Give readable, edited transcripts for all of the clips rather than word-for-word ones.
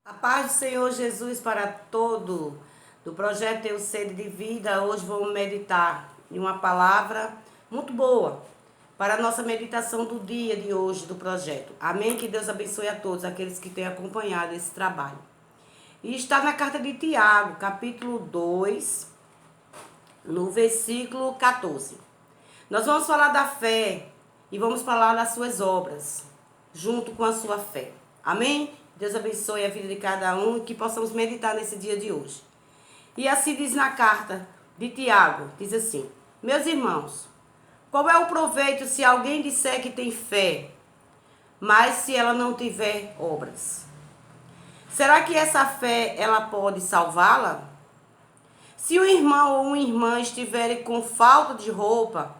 A paz do Senhor Jesus para todo do projeto Tenho Sede de Vida. Hoje vamos meditar em uma palavra muito boa para a nossa meditação do dia de hoje do projeto. Amém? Que Deus abençoe a todos aqueles que têm acompanhado esse trabalho. E está na carta de Tiago, capítulo 2, no versículo 14. Nós vamos falar da fé e vamos falar das suas obras, junto com a sua fé. Amém? Deus abençoe a vida de cada um e que possamos meditar nesse dia de hoje. E assim diz na carta de Tiago, diz assim: meus irmãos, qual é o proveito se alguém disser que tem fé, mas se ela não tiver obras? Será que essa fé ela pode salvá-la? Se um irmão ou uma irmã estiverem com falta de roupa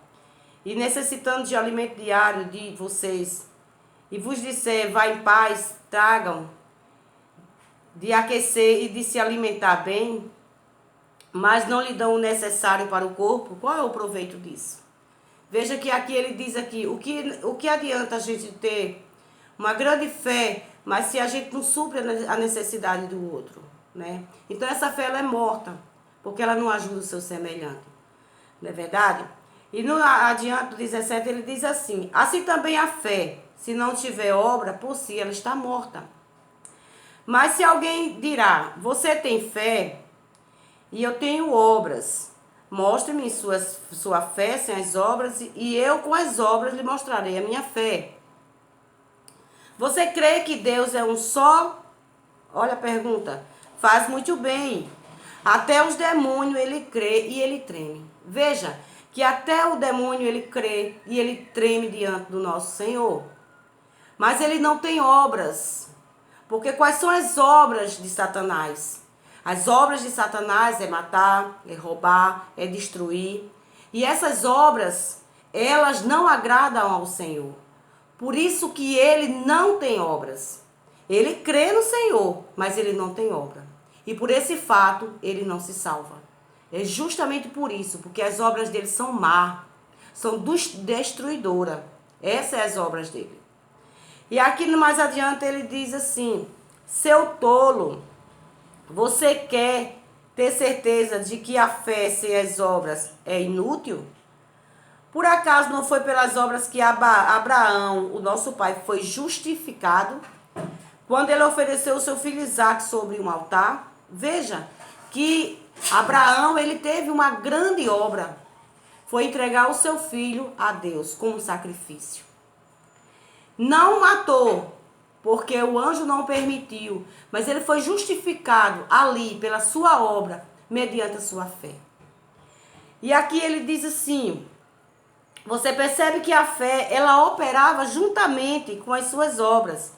e necessitando de alimento diário de vocês, e vos disser, vá em paz, tragam de aquecer e de se alimentar bem, mas não lhe dão o necessário para o corpo, qual é o proveito disso? Veja que aqui ele diz aqui, o que adianta a gente ter uma grande fé, mas se a gente não supre a necessidade do outro, né? Então essa fé ela é morta, porque ela não ajuda o seu semelhante, não é verdade? E no adiante do 17 ele diz assim: assim também a fé, se não tiver obra, por si ela está morta. Mas se alguém dirá, você tem fé e eu tenho obras, mostre-me sua fé sem as obras e eu com as obras lhe mostrarei a minha fé. Você crê que Deus é um só? Olha a pergunta. Faz muito bem. Até os demônios ele crê e ele treme. Veja que até o demônio ele crê e ele treme diante do nosso Senhor. Mas ele não tem obras. Porque quais são as obras de Satanás? As obras de Satanás é matar, é roubar, é destruir. E essas obras, elas não agradam ao Senhor. Por isso que ele não tem obras. Ele crê no Senhor, mas ele não tem obra. E por esse fato, ele não se salva. É justamente por isso, porque as obras dele são má, são destruidoras. Essas são as obras dele. E aqui mais adiante ele diz assim: seu tolo, você quer ter certeza de que a fé sem as obras é inútil? Por acaso não foi pelas obras que Abraão, o nosso pai, foi justificado quando ele ofereceu o seu filho Isaque sobre um altar? Veja que Abraão ele teve uma grande obra, foi entregar o seu filho a Deus como sacrifício. Não matou, porque o anjo não permitiu, mas ele foi justificado ali pela sua obra, mediante a sua fé. E aqui ele diz assim: você percebe que a fé, ela operava juntamente com as suas obras,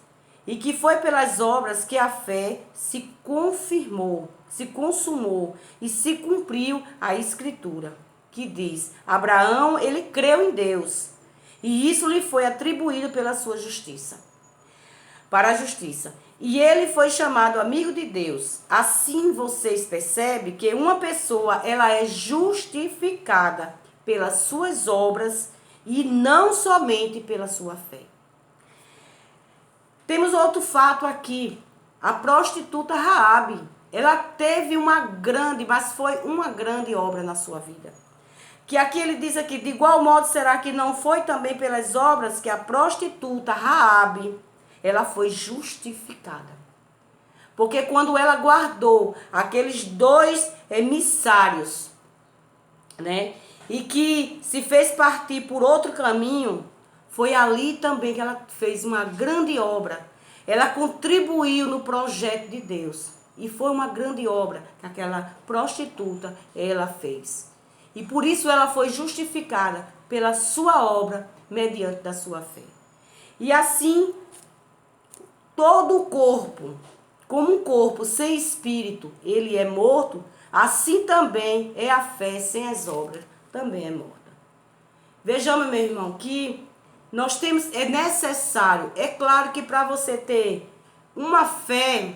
e que foi pelas obras que a fé se confirmou, se consumou e se cumpriu a escritura, que diz: Abraão, ele creu em Deus, e isso lhe foi atribuído pela sua justiça, para a justiça. E ele foi chamado amigo de Deus. Assim vocês percebem que uma pessoa, ela é justificada pelas suas obras e não somente pela sua fé. Temos outro fato aqui. A prostituta Raabe, ela teve uma grande, mas foi uma grande obra na sua vida. Que aqui ele diz aqui: de igual modo será que não foi também pelas obras que a prostituta Raabe, ela foi justificada. Porque quando ela guardou aqueles dois emissários, né, e que se fez partir por outro caminho, foi ali também que ela fez uma grande obra. Ela contribuiu no projeto de Deus. E foi uma grande obra que aquela prostituta ela fez. E por isso ela foi justificada pela sua obra, mediante da sua fé. E assim, todo o corpo, como um corpo sem espírito, ele é morto, assim também é a fé sem as obras, também é morta. Vejamos, meu irmão, que nós temos, é necessário, é claro que para você ter uma fé,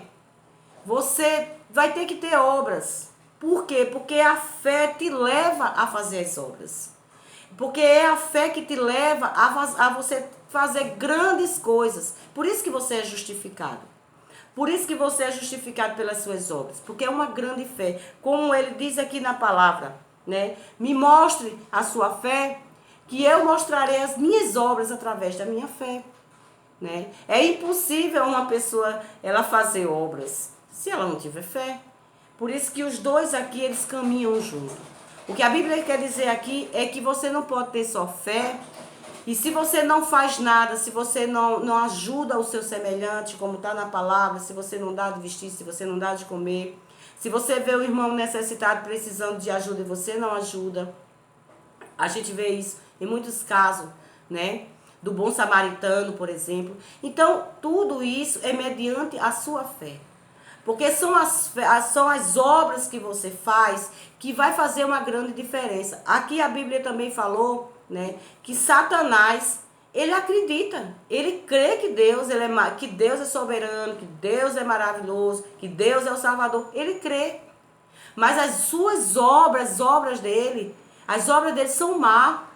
você vai ter que ter obras. Por quê? Porque a fé te leva a fazer as obras. Porque é a fé que te leva a você fazer grandes coisas. Por isso que você é justificado. Por isso que você é justificado pelas suas obras, porque é uma grande fé. Como ele diz aqui na palavra, né? Me mostre a sua fé, que eu mostrarei as minhas obras através da minha fé, né? É impossível uma pessoa ela fazer obras se ela não tiver fé. Por isso que os dois aqui, eles caminham juntos. O que a Bíblia quer dizer aqui é que você não pode ter só fé, e se você não faz nada, se você não ajuda o seu semelhante, como está na palavra, se você não dá de vestir, se você não dá de comer, se você vê o irmão necessitado precisando de ajuda e você não ajuda, a gente vê isso em muitos casos, né? Do bom samaritano, por exemplo. Então, tudo isso é mediante a sua fé. Porque são as obras que você faz que vai fazer uma grande diferença. Aqui a Bíblia também falou, né, que Satanás, ele acredita, ele crê que que Deus é soberano, que Deus é maravilhoso, que Deus é o Salvador. Ele crê. Mas as suas obras, as obras dele são más.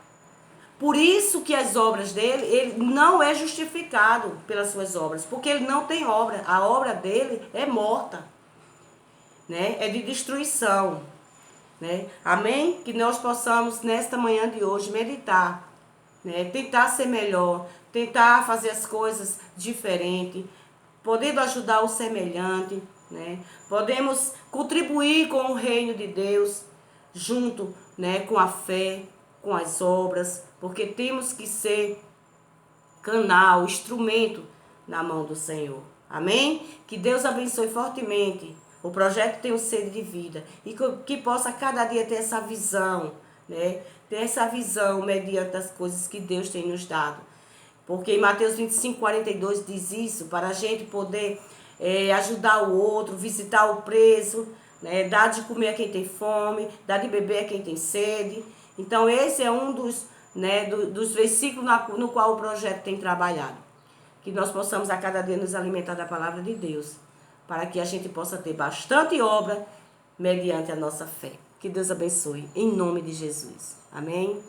Por isso que as obras dele, ele não é justificado pelas suas obras, porque ele não tem obra. A obra dele é morta, né? É de destruição, né? Amém? Que nós possamos, nesta manhã de hoje, meditar, né? Tentar ser melhor, tentar fazer as coisas diferente, podendo ajudar o semelhante, né? Podemos contribuir com o reino de Deus, junto, né, com a fé, com as obras, porque temos que ser canal, instrumento na mão do Senhor. Amém? Que Deus abençoe fortemente o projeto Tenho Sede de Vida e que possa cada dia ter essa visão, né? Ter essa visão mediante as coisas que Deus tem nos dado. Porque em Mateus 25:42 diz isso, para a gente poder ajudar o outro, visitar o preso, né? Dar de comer a quem tem fome, dar de beber a quem tem sede. Então esse é um dos versículos no qual o projeto tem trabalhado. Que nós possamos a cada dia nos alimentar da palavra de Deus, para que a gente possa ter bastante obra mediante a nossa fé. Que Deus abençoe, em nome de Jesus. Amém?